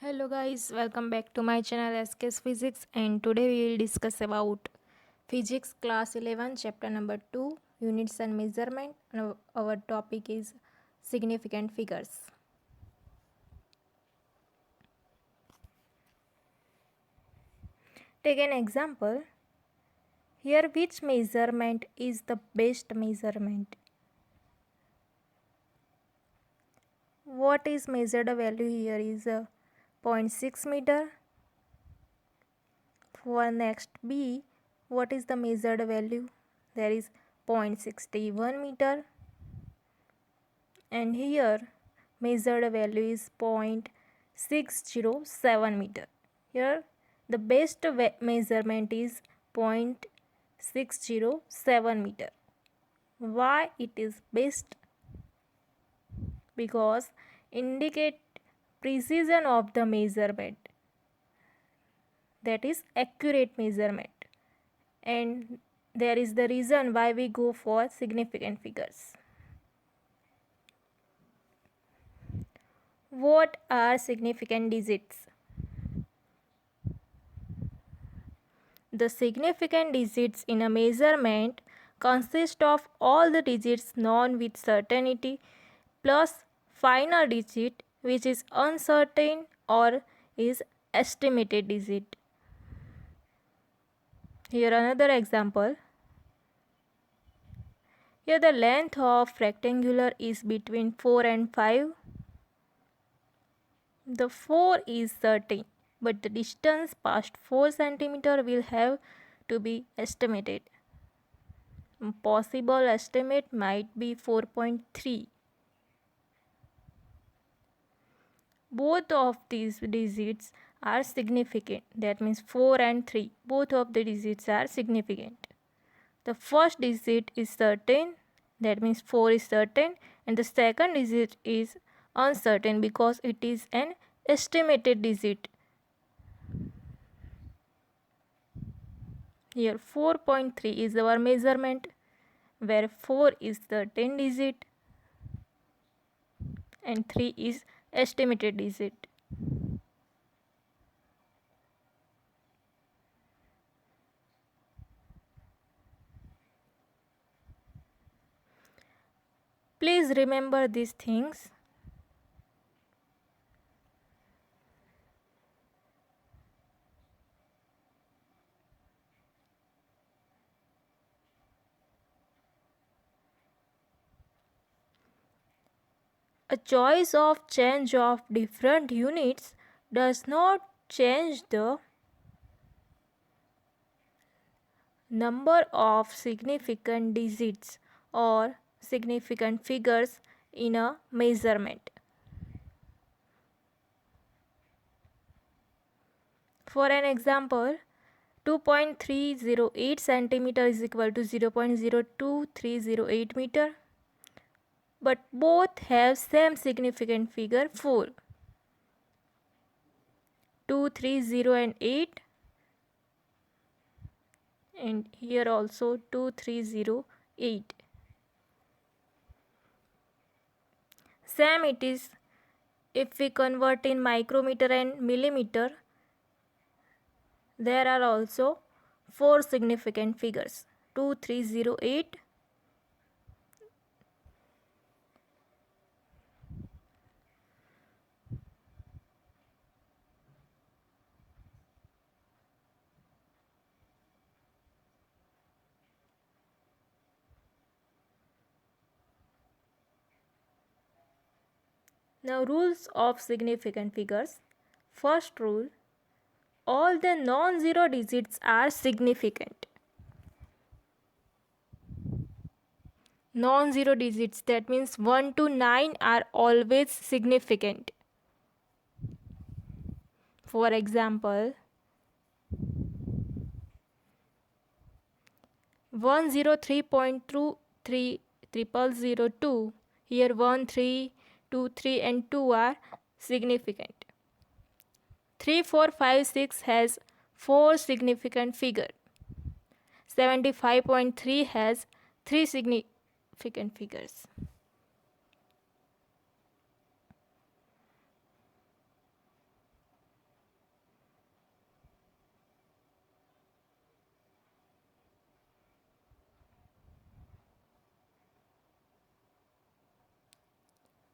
Hello guys, welcome back to my channel SKS Physics, and today we will discuss about Physics class 11 chapter number 2 units and measurement. And our topic is significant figures. Take an example. Here, which measurement is the best measurement? What is measured value here is 0.6 meter. For next B, what is the measured value? There is 0.61 meter, and here measured value is 0.607 meter. Here the best measurement is 0.607 meter. Why it is best? Because indicate precision of the measurement, that is accurate measurement, and there is the reason why we go for significant figures. What are significant digits? The significant digits in a measurement consist of all the digits known with certainty plus final digit which is uncertain or is estimated digit. Here another example. Here the length of rectangular is between 4 and 5. The 4 is certain, but the distance past 4 cm will have to be estimated. Possible estimate might be 4.3. Both of these digits are significant. That means 4 and 3. Both of the digits are significant. The first digit is certain. That means 4 is certain. And the second digit is uncertain because it is an estimated digit. Here 4.3 is our measurement, where 4 is the 10 digit and 3 is estimated digit. Please remember these things. A choice of change of different units does not change the number of significant digits or significant figures in a measurement. For an example, 2.308 centimeter is equal to 0.02308 meter, but both have same significant figure 4. 2, 3, 0 and 8, and here also 2, 3, 0, 8. Same it is if we convert in micrometer and millimeter. There are also 4 significant figures 2308, Now rules of significant figures. First rule, all the non-zero digits are significant. Non-zero digits, that means 1 to 9 are always significant. For example, 103.230002, here 1, 3, 2, 3 and 2 are significant. 3, 4, 5, 6 has 4 significant figure. 75.3 has 3 significant figures.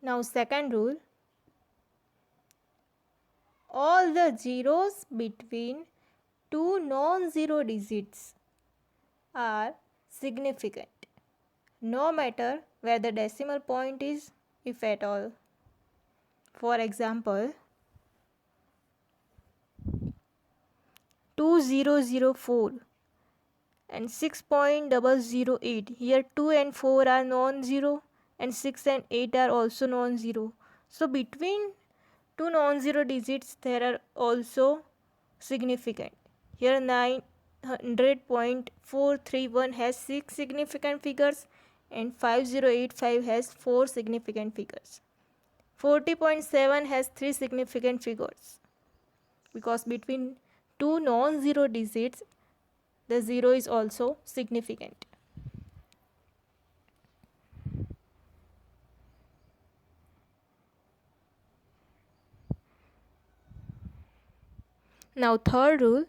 Now second rule, all the zeros between two non-zero digits are significant, no matter where the decimal point is, if at all. For example, 2004 and 6.008. Here 2 and 4 are non-zero and 6 and 8 are also non-zero. So between two non-zero digits there are also significant. Here 900.431 has 6 significant figures and 5085 has 4 significant figures. 40.7 has 3 significant figures, because between two non-zero digits the zero is also significant. Now third rule,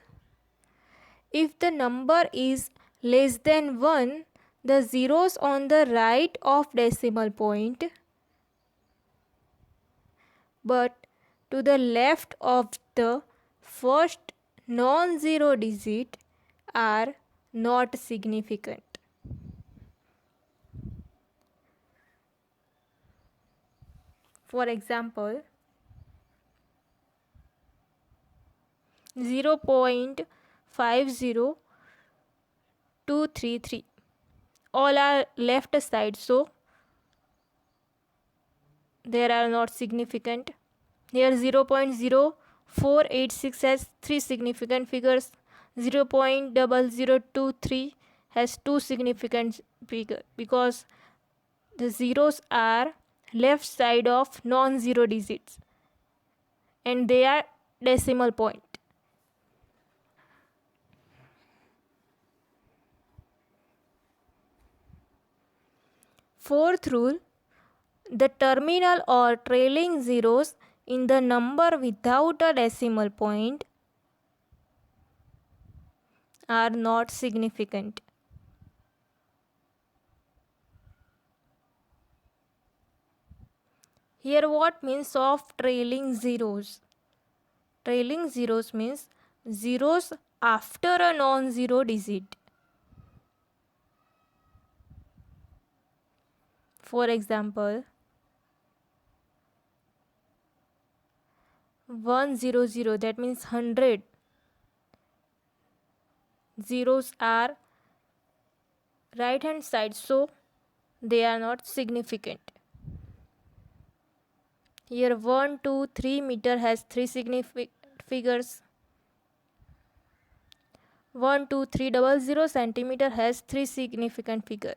if the number is less than 1, the zeros on the right of decimal point but to the left of the first non-zero digit are not significant. For example, 0.50233, all are left side, so they are not significant. Here 0.0486 has 3 significant figures. 0.0023 has 2 significant figures, because the zeros are left side of non-zero digits and they are decimal point. Fourth rule, the terminal or trailing zeros in the number without a decimal point are not significant. Here what means of trailing zeros? Trailing zeros means zeros after a non-zero digit. For example, 100, that means 100. Zeros are right hand side, so they are not significant. Here 1, 2, 3 meter has 3 significant figures. 12300 centimeter has 3 significant figure.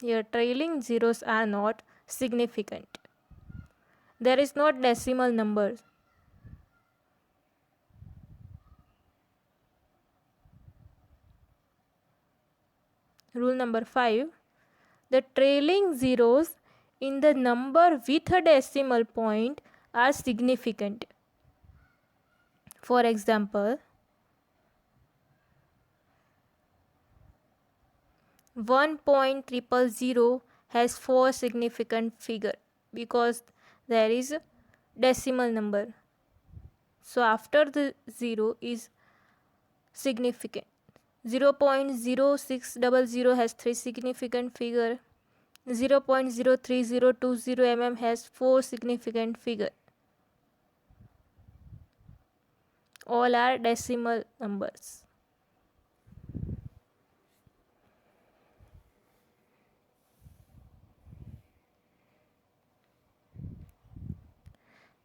Here trailing zeros are not significant. There is not decimal numbers. Rule number 5. The trailing zeros in the number with a decimal point are significant. For example, 1.000 has 4 significant figure because there is a decimal number. So after the 0 is significant. 0.0600 has 3 significant figure. 0.03020 mm has 4 significant figure. All are decimal numbers.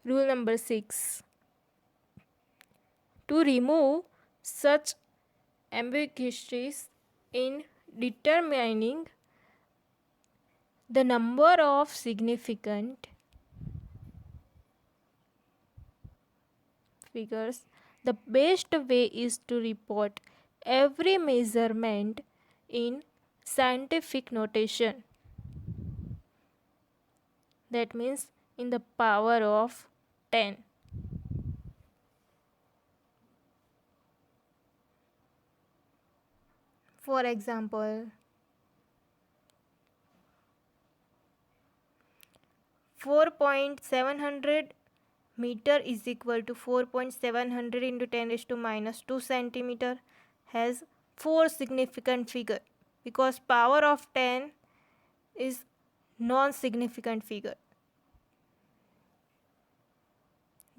Rule number 6. To remove such ambiguities in determining the number of significant figures, the best way is to report every measurement in scientific notation. That means in the power of 10. For example, 4.700 meter is equal to 4.700 into 10 raised to minus 2 centimeter has 4 significant figure because power of 10 is non-significant figure.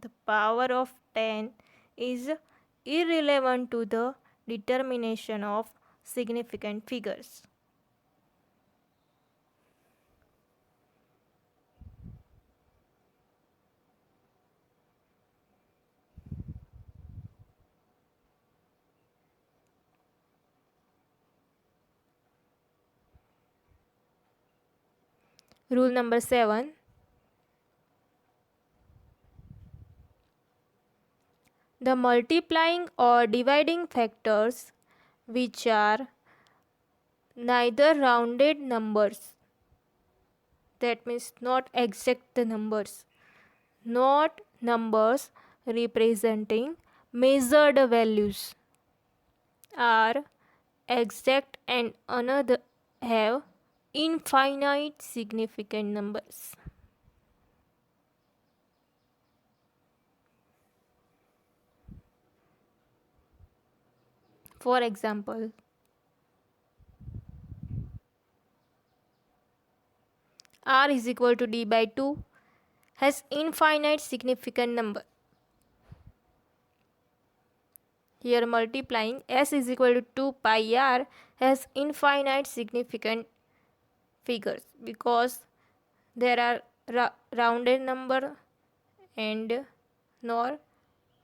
The power of 10 is irrelevant to the determination of significant figures. Rule number 7. The multiplying or dividing factors which are neither rounded numbers, that means not exact numbers, not numbers representing measured values, are exact and another have infinite significant numbers. For example, r is equal to d by 2 has infinite significant number. Here multiplying s is equal to 2 pi r has infinite significant figures because there are rounded number and nor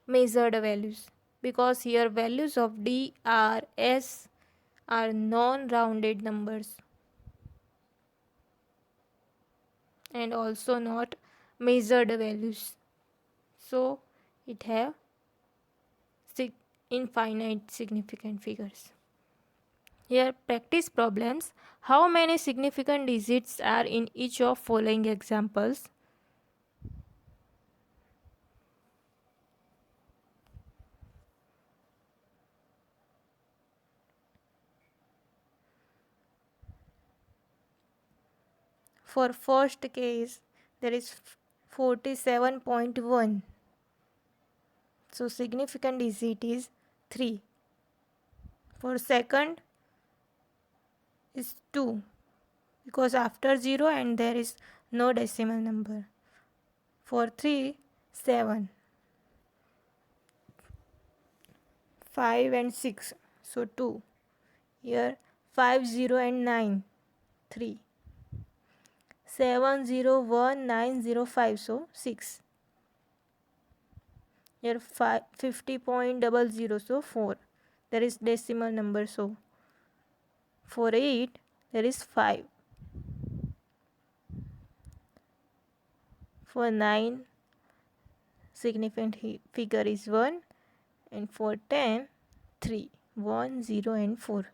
measured values, because here values of d, r, s are non-rounded numbers and also not measured values, so it have infinite significant figures. Here practice problems. How many significant digits are in each of following examples? For first case, there is 47.1. So significant digit is 3. For second is 2 because after 0 and there is no decimal number. For 3, 7. 5 and 6, so 2. Here 5, 0 and 9, 3. 7, 0, 1, 9, 0, 5, so 6. Here 50.00, so 4. There is decimal number, so for 8 there is 5. For 9 significant figure is 1, and for 10 3. 1, 0 and 4.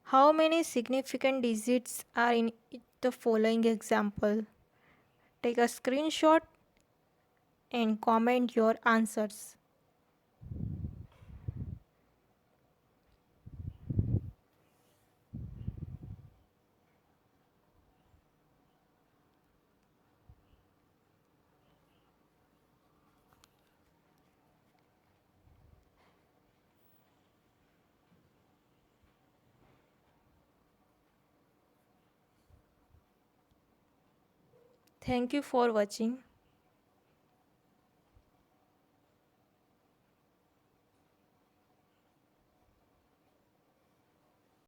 How many significant digits are in the following example? Take a screenshot and comment your answers. Thank you for watching.